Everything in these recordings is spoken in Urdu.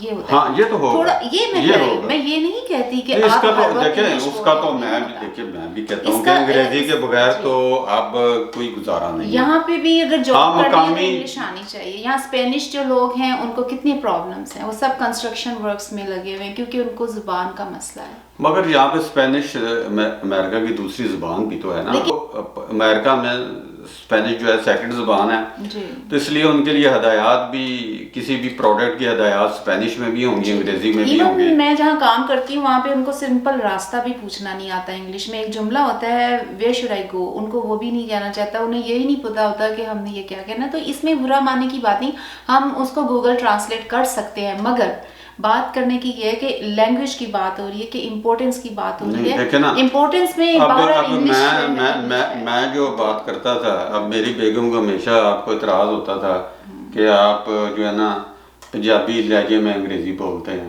یہ ہوتا ہے. ہاں یہ تو ہوگا, تھوڑا یہ میں یہ نہیں کہتی کہ اس آپ کا ہر تو وقت دیکھیں, انگلش اس کا تو بولیں, میں نہیں دیکھیں میں بھی کہتا اس ہوں کہ کا انگریزی کے بغیر تو اب کوئی گزارا نہیں ہے. یہاں پہ بھی اگر جاب کرنی ہے تو مقامی انگلش آنی چاہیے. یہاں اسپینش جو لوگ ہیں ان کو کتنی پرابلمس ہیں, وہ سب کنسٹرکشن ورکس میں لگے ہوئے ہیں کیونکہ ان کو زبان کا مسئلہ ہے. مگر یہاں پہ اسپینش امریکہ کی دوسری زبان بھی تو ہے نا, امریکہ میں اسپینش جو ہے سیکنڈ زبان ہے, تو اس لیے ان کے لیے ہدایات بھی, کسی بھی پروڈکٹ کی ہدایات اسپینش میں بھی ہوں گی, انگریزی میں بھی ہوں گی. میں جہاں کام کرتی ہوں وہاں پہ ان کو سمپل راستہ بھی پوچھنا نہیں آتا انگلش میں. ایک جملہ ہوتا ہے ویئر شوڈ آئی گو, ان کو وہ بھی نہیں کہنا چاہتا, انہیں یہی نہیں پتا ہوتا کہ ہم نے یہ کیا کہنا. تو اس میں برا ماننے کی بات نہیں, ہم اس کو گوگل ٹرانسلیٹ کر سکتے ہیں, مگر بات کرنے کی یہ ہے کہ لینگویج کی بات ہو رہی ہے, کہ امپورٹنس کی بات ہو رہی ہے. امپورٹنس میں میں جو بات کرتا تھا, اب میری بیگم کو ہمیشہ آپ کو اعتراض ہوتا تھا کہ آپ جو ہے نا پنجابی لہجے میں انگریزی بولتے ہیں.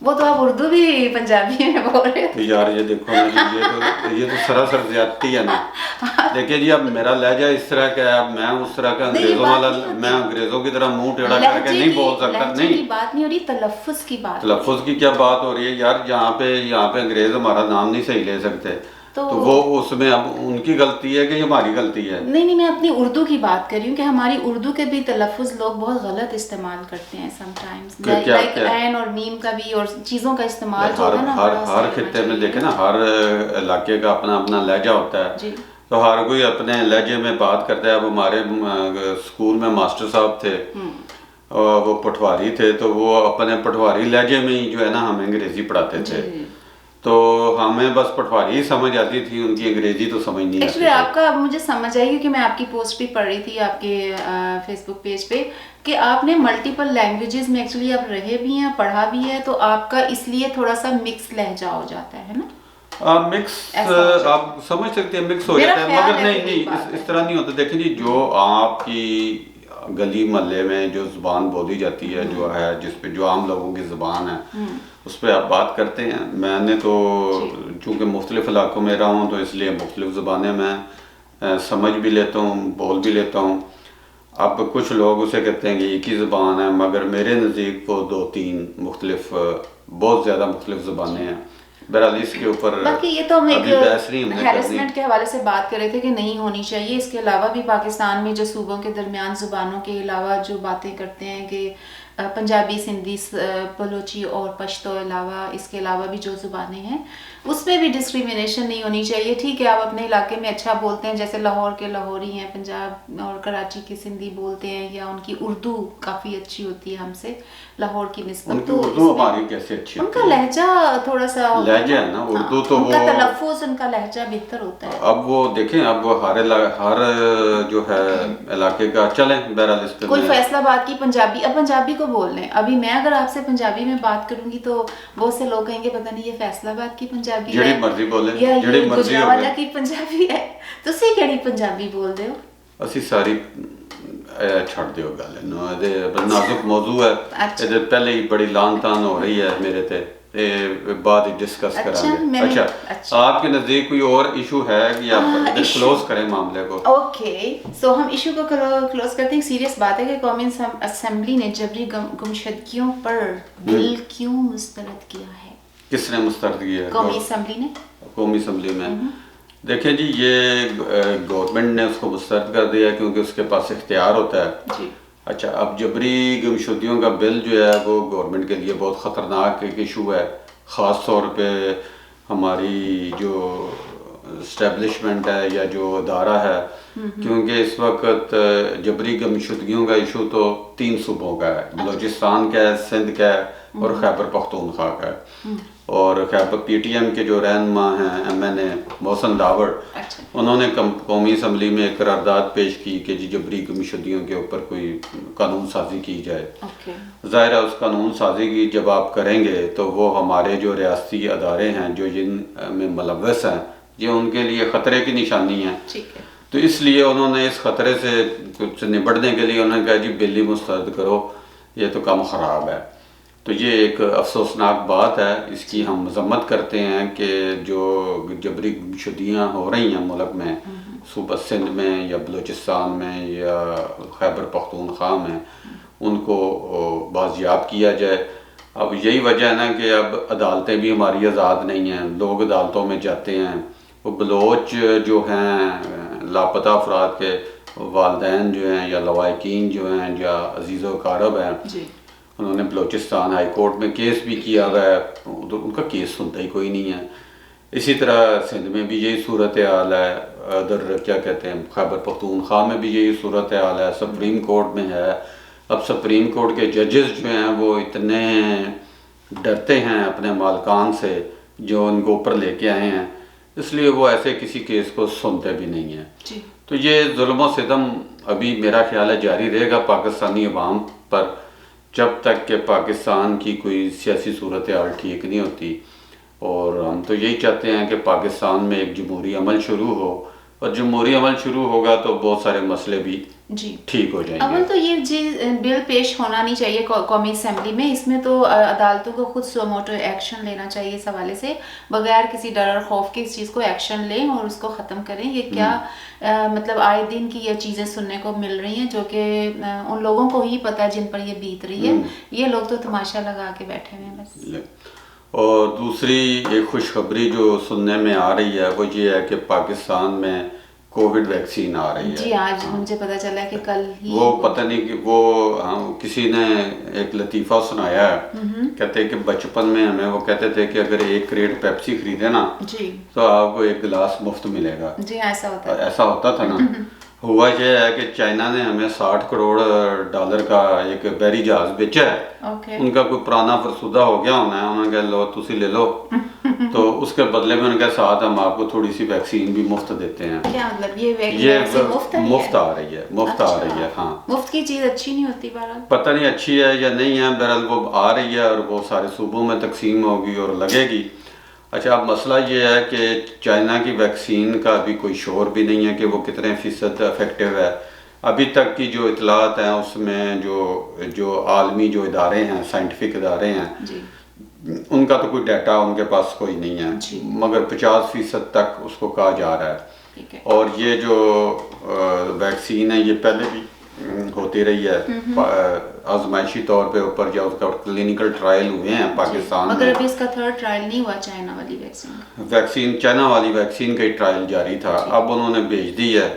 وہ تو آپ اردو بھی پنجابی میں بول رہے تھے یار. یہ دیکھو یہ تو سراسر زیادتی ہے نا. دیکھیے جی, اب میرا لہجہ اس طرح کا ہے, اب میں اس طرح کا انگریزوں والا, میں انگریزوں کی طرح منہ ٹیڑھا کر کے نہیں بول سکتا. نہیں, بات نہیں ہو رہی, تلفظ کی بات. تلفظ کی کیا بات ہو رہی ہے یار, یہاں پہ انگریز ہمارا نام نہیں صحیح لے سکتے, تو وہ اس میں اب ان کی غلطی ہے کہ ہماری غلطی ہے. نہیں, میں اپنی اردو کی بات کر رہی ہوں کہ ہماری اردو کے بھی تلفظ لوگ بہت غلط استعمال کرتے ہیں سم ٹائمز, لائک عین اور میم کا بھی, اور چیزوں کا استعمال جو ہے نا ہر خطے میں دیکھیں نا, ہر علاقے کا اپنا اپنا لہجہ ہوتا ہے, تو ہر کوئی اپنے لہجے میں بات کرتا ہے. اب ہمارے اسکول میں ماسٹر صاحب تھے, وہ پٹواری تھے, تو وہ اپنے پٹواری لہجے میں ہی جو ہے نا ہمیں انگریزی پڑھاتے تھے. تو ہمیں بس پٹواری ہی سمجھ آتی تھی, ان کی انگریزی تو سمجھ نہیں آتی. ایکچولی آپ کا مجھے سمجھ آئی, کیونکہ میں آپ کی پوسٹ بھی پڑھ رہی تھی آپ کے فیس بک پیج پہ, کہ آپ نے ملٹیپل لینگویجز میں ایکچولی آپ رہے بھی ہیں, پڑھا بھی ہے, تو آپ کا اس لیے تھوڑا سا مکس لہجہ ہو جاتا ہے نا. مکس آپ سمجھ سکتے ہیں, مکس ہو جاتا ہے, مگر نہیں اس طرح نہیں ہوتا. دیکھیں جی, جو آپ کی گلی محلے میں جو زبان بولی جاتی ہے, جو ہے جس پہ جو عام لوگوں کی زبان ہے, اس پہ آپ بات کرتے ہیں. میں نے تو چونکہ مختلف علاقوں میں رہا ہوں, تو اس لیے مختلف زبانیں میں سمجھ بھی لیتا ہوں, بول بھی لیتا ہوں. اب کچھ لوگ اسے کہتے ہیں کہ ایک ہی زبان ہے, مگر میرے نزدیک وہ 2-3 مختلف, بہت زیادہ مختلف زبانیں ہیں. بہرحال اس کے اوپر باقی یہ تو ہم ایک ہیرسمنٹ کے حوالے سے بات کر رہے تھے کہ نہیں ہونی چاہیے. اس کے علاوہ بھی پاکستان میں جو صوبوں کے درمیان زبانوں کے علاوہ جو باتیں کرتے ہیں کہ پنجابی, سندھی, بلوچی اور پشتو علاوہ, اس کے علاوہ بھی جو زبانیں ہیں اس میں بھی ڈسکریمنیشن نہیں ہونی چاہیے. ٹھیک ہے, آپ اپنے علاقے میں اچھا بولتے ہیں, جیسے لاہور کے لاہوری ہیں, پنجاب اور کراچی کی سندھی بولتے ہیں, یا ان کی اردو کافی اچھی ہوتی ہے ہم سے لاہور کی نسبت. تو اردو ہماری کیسے اچھی, ان کا لہجہ تھوڑا سا لہجہ ہے نا اردو, تو ان کا تلفظ, ان کا لہجہ بہتر ہوتا ہے. اب وہ دیکھیں, اب وہ ہر جو ہے علاقے کا, چلیں بہرحال اس پہ کوئی فیصلہ آباد کی پنجابی, اب پنجابی کو بول لیں. ابھی میں اگر آپ سے پنجابی میں بات کروں گی تو بہت سے لوگ کہیں گے پتہ نہیں یہ فیصلہ آباد کی پنجابی ہے, جڑی مرضی بولے, یا یہ گجرانوالہ کی پنجابی ہے. تسی کیڑی پنجابی بول دے ہو؟ اسی ساری چھڑ دیو گل, نازک موضوع ہے, یہ پہلے ہی بڑی لان تان ہو رہی ہے میرے تے, بعد ہی ڈسکس کریں گے. اچھا, آپ کے نزدیک کوئی اور ایشو ہے کہ آپ کلوز کریں معاملے کو؟ اوکے, سو ہم ایشو کو کلوز کرتے ہیں. سیریس بات ہے کہ قومی اسمبلی نے جبری گمشدگیوں پر بل کیوں مسترد کیا ہے؟ کس نے مسترد کیا ہے؟ قومی اسمبلی نے. قومی اسمبلی میں دیکھیں جی, یہ گورنمنٹ نے اس کو مسترد کر دیا کیونکہ اس کے پاس اختیار ہوتا ہے. اچھا, اب جبری گمشدگیوں کا بل جو ہے وہ گورنمنٹ کے لیے بہت خطرناک ایک ایشو ہے, خاص طور پہ ہماری جو اسٹیبلشمنٹ ہے یا جو ادارہ ہے, کیونکہ اس وقت جبری گمشدگیوں کا ایشو تو 3 صوبوں کا ہے, بلوچستان کا ہے, سندھ کا ہے, اور خیبر پختونخوا کا ہے. اور خیبر پی ٹی ایم کے جو رہنما ہیں ایم این اے محسن داوڑ, انہوں نے قومی اسمبلی میں ایک قرارداد پیش کی کہ جبری گمشدگیوں کے اوپر کوئی قانون سازی کی جائے. ظاہر ہے اس قانون سازی کی جب آپ کریں گے تو وہ ہمارے جو ریاستی ادارے ہیں جو جن میں ملوث ہیں, یہ ان کے لیے خطرے کی نشانی ہے. تو اس لیے انہوں نے اس خطرے سے کچھ نبٹنے کے لیے انہوں نے کہا جی بل ہی مسترد کرو, یہ تو کام خراب ہے. تو یہ ایک افسوسناک بات ہے, اس کی ہم مذمت کرتے ہیں کہ جو جبری گمشدگیاں ہو رہی ہیں ملک میں, صوبہ سندھ میں یا بلوچستان میں یا خیبر پختونخوا میں, ان کو بازیاب کیا جائے۔ اب یہی وجہ ہے نا کہ اب عدالتیں بھی ہماری آزاد نہیں ہیں، لوگ عدالتوں میں جاتے ہیں، وہ بلوچ جو ہیں لاپتہ افراد کے والدین جو ہیں یا لواحقین جو ہیں یا عزیز و اقارب ہیں، انہوں نے بلوچستان ہائی کورٹ میں کیس بھی کیا ہوا ہے، ادھر ان کا کیس سنتا ہی کوئی نہیں ہے۔ اسی طرح سندھ میں بھی یہی صورتحال ہے، ادھر کیا کہتے ہیں خیبر پختونخوا میں بھی یہی صورتحال ہے، سپریم کورٹ میں ہے۔ اب سپریم کورٹ کے ججز جو ہیں وہ اتنے ڈرتے ہیں اپنے مالکان سے جو ان کو اوپر لے کے آئے ہیں، اس لیے وہ ایسے کسی کیس کو سنتے بھی نہیں ہیں۔ تو یہ ظلم و ستم ابھی میرا خیال ہے جاری رہے گا پاکستانی عوام پر، جب تک کہ پاکستان کی کوئی سیاسی صورتحال ٹھیک نہیں ہوتی۔ اور ہم تو یہی چاہتے ہیں کہ پاکستان میں ایک جمہوری عمل شروع ہو، اور جمہوری عمل شروع ہوگا تو بہت سارے مسئلے بھی ٹھیک ہو جائیں گے۔ اول تو یہ بل پیش ہونا نہیں چاہیے قومی اسمبلی میں، اس میں تو عدالتوں کو خود سو موٹو ایکشن لینا چاہیے اس حوالے سے، بغیر کسی ڈر اور خوف کے اس چیز کو ایکشن لیں اور اس کو ختم کریں۔ یہ کیا مطلب آئے دن کی یہ چیزیں سننے کو مل رہی ہیں جو کہ ان لوگوں کو ہی پتہ ہے جن پر یہ بیت رہی ہے، یہ لوگ تو تماشا لگا کے بیٹھے ہوئے ہیں بس۔ اور دوسری ایک خوشخبری جو سننے میں آ رہی ہے وہ یہ ہے کہ پاکستان میں کووڈ ویکسین آ رہی ہے۔ جی آج مجھے پتہ چلا ہے کہ کل ہی وہ پتہ نہیں کہ وہ کسی نے ایک لطیفہ سنایا ہے، کہتے ہیں کہ بچپن میں ہمیں وہ کہتے تھے کہ اگر 1 کریٹ پیپسی خریدے نا تو آپ کو 1 گلاس مفت ملے گا۔ جی ایسا ہوتا تھا نا۔ ہوا یہ ہے کہ چائنا نے ہمیں $60 کروڑ کا ایک بحری جہاز بیچا ہے، ان کا کوئی پرانا فرسودہ ہو گیا ہونا ہے، انہوں نے کہا لو تسی لے لو، تو اس کے بدلے میں ان کے ساتھ ہم آپ کو تھوڑی سی ویکسین بھی مفت دیتے ہیں۔ کیا مطلب یہ مفت آ رہی ہے، مفت آ رہی ہے۔ ہاں مفت کی چیز اچھی نہیں ہوتی، بہرحال پتہ نہیں اچھی ہے یا نہیں ہے، بہرحال وہ آ رہی ہے اور وہ سارے صوبوں میں تقسیم ہوگی اور لگے گی۔ اچھا اب مسئلہ یہ ہے کہ چائنا کی ویکسین کا ابھی کوئی شور بھی نہیں ہے کہ وہ کتنے فیصد افیکٹو ہے۔ ابھی تک کی جو اطلاعات ہیں اس میں جو عالمی جو ادارے ہیں، سائنٹیفک ادارے ہیں، ان کا تو کوئی ڈیٹا ان کے پاس کوئی نہیں ہے، مگر 50% تک اس کو کہا جا رہا ہے۔ اور یہ جو ویکسین ہے یہ پہلے بھی ہوتی رہی ہے آزمائشی طور پہ اوپر، یا اس کا کلینکل ٹرائل ہوئے ہیں پاکستان میں، مگر ابھی اس کا 3rd ٹرائل نہیں ہوا چائنا والی ویکسین۔ چائنا والی ویکسین کا ہی ٹرائل جاری تھا، اب انہوں نے بھیج دی ہے،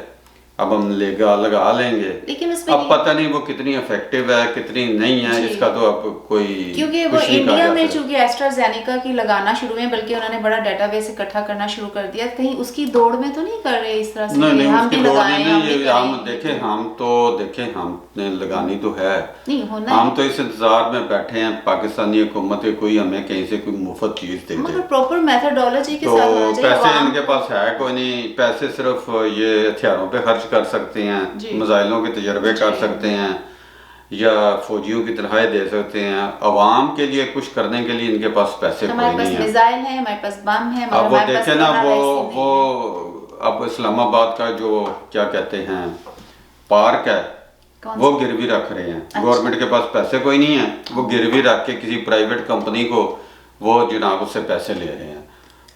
اب ہم لگا لیں گے، لیکن اس میں اب پتہ نہیں وہ کتنی افیکٹو ہے کتنی نہیں ہے، اس کا تو اب کوئی کیونکہ وہ انڈیا میں چونکہ ایسٹرازینیکا کی لگانا شروع ہیں، بلکہ انہوں نے بڑا ڈیٹا بیس اکٹھا کرنا شروع کر دیا، کہیں اس کی دوڑ میں تو نہیں کر رہے اس طرح سے؟ نہیں ہم بھی لگائیں، ہم نے لگانی تو ہے، ہم تو اس انتظار میں بیٹھے ہیں پاکستانی حکومت کوئی ہمیں کہیں سے کوئی مفت چیز دے دے، مگر پراپر میتھڈالوجی کے ساتھ ہونا چاہیے۔ پیسے ان کے پاس ہے کوئی نہیں، پیسے صرف یہ ہتھیاروں پہ خرچ کر سکتے ہیں، میزائلوں کے تجربے کر سکتے ہیں، یا فوجیوں کی تنخواہیں دے سکتے ہیں، عوام کے لیے کچھ کرنے کے لیے ان کے پاس پیسے کوئی نہیں ہیں۔ ہمارے پاس میزائل ہیں، ہمارے پاس بم ہیں، اب وہ دیکھیں نا وہ اب اسلام آباد کا جو کیا کہتے ہیں پارک ہے وہ گروی رکھ رہے ہیں، گورنمنٹ کے پاس پیسے کوئی نہیں ہے، وہ گروی رکھ کے کسی پرائیویٹ کمپنی کو وہ جناب اس سے پیسے لے رہے ہیں۔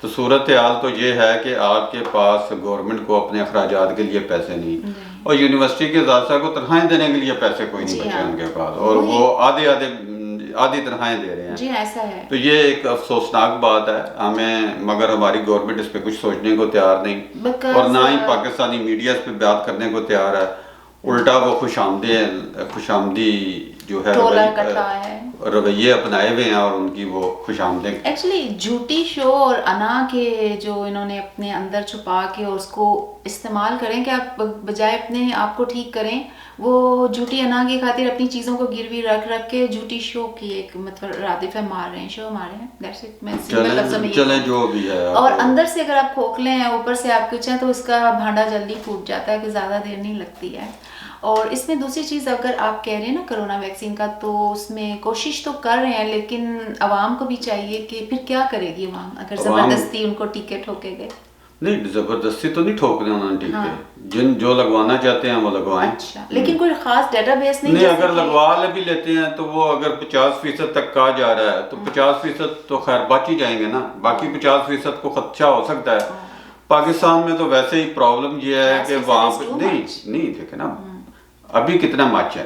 تو صورتحال تو یہ ہے کہ آپ کے پاس گورنمنٹ کو اپنے اخراجات کے لیے پیسے نہیں، اور یونیورسٹی کے اساتذہ کو تنخواہیں دینے کے لیے پیسے کوئی نہیں بچے ان کے پاس، اور وہ آدھی تنخواہیں دے رہے ہیں۔ جی ایسا ہے، تو یہ ایک افسوسناک بات ہے ہمیں، مگر ہماری گورنمنٹ اس پہ کچھ سوچنے کو تیار نہیں، اور نہ ہی پاکستانی میڈیا اس پہ بات کرنے کو تیار ہے، الٹا وہ خوش آمدی جو ہے رویے اپنائے ہوئے ہیں، اور ان کی وہ خوش آمدیں ایکچولی جھوٹی شو اور انا کے جو انہوں نے اپنے اندر چھپا کے اور اس کو استعمال کریں کہ آپ بجائے اپنے آپ کو ٹھیک کریں، وہ جھوٹی انا کی خاطر اپنی چیزوں کو گروی رکھ کے جھوٹی شو کی ایک مطلب رادفہ مار رہے ہیں، شو مار رہے ہیں، دیٹس اٹ، میں سمپل لفظوں میں چلیں جو بھی ہے، اور اندر سے اگر آپ کھوکھلے ہیں اوپر سے آپ کچھ ہیں تو اس کا بھانڈا جلدی پھوٹ جاتا ہے کہ زیادہ دیر نہیں لگتی ہے۔ اور اس میں دوسری چیز اگر آپ کہہ رہے ہیں نا کرونا ویکسین کا، تو اس میں کوشش تو کر رہے ہیں، لیکن عوام کو بھی چاہیے کہ پھر کیا کرے گی عوام اگر زبردستی ان کو ٹیکے ٹھوکے گئے؟ نہیں زبردستی تو نہیں ٹھوکنے انہوں نے ٹیکے، جو لگوانا چاہتے ہیں وہ لگوائیں۔ اچھا لیکن کوئی خاص ڈیٹا بیس نہیں، اگر لگوا بھی لیتے ہیں تو وہ اگر 50% تک کہا جا رہا ہے تو 50% تو خیر بچ ہی جائیں گے نا، باقی 50% کو خدشہ ہو سکتا ہے۔ پاکستان میں تو ویسے ہی پرابلم یہ ہے کہ وہاں پہ نہیں دیکھیں نا ابھی کتنا مچ ہے،